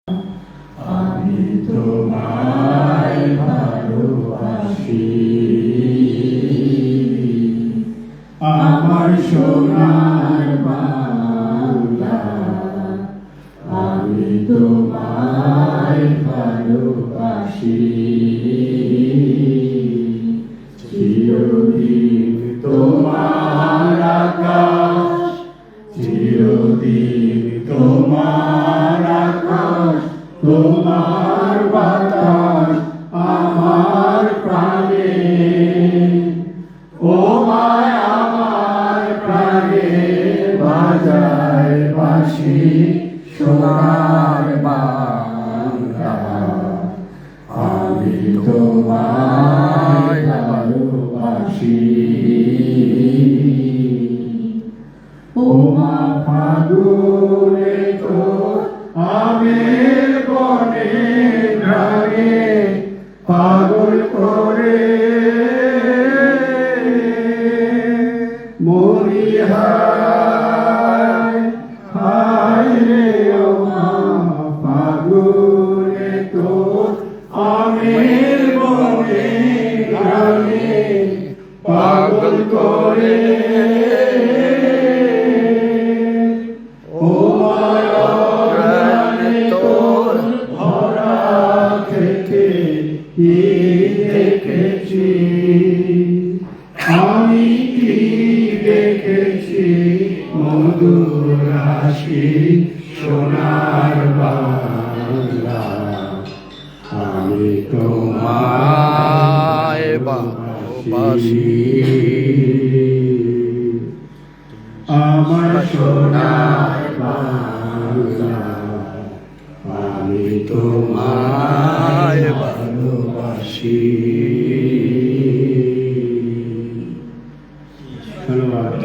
আমি তোমায় ভালোবাসি, আমার সোনার বাংলা। আমি তোমায় ভালোবাসি, চিরদিন তোমার আকাশ, চিরদিন তোমার আকাশ, তোমার বাতাস আমার প্রাণে। ও মায় আমার প্রাণে বাজায় বাঁশি সোনার বাংলা। আমি তোমায় ভালোবাসি। ও মা ফাগুনে তোর আমের বনে ঘ্রাণে পাগল করে মরি হায় হায় রে। ও মা ফাগুনে তোর আমের বনে ঘ্রাণে পাগল করে। ও কি দেখেছি আমি, কি দেখেছি মধুর হাসি সোনার বাংলা। আমি তোমায় ভালোবাসি, আমার সোনার বাংলা। আমি তোমায় ভালোবাসি। ধন্যবাদ।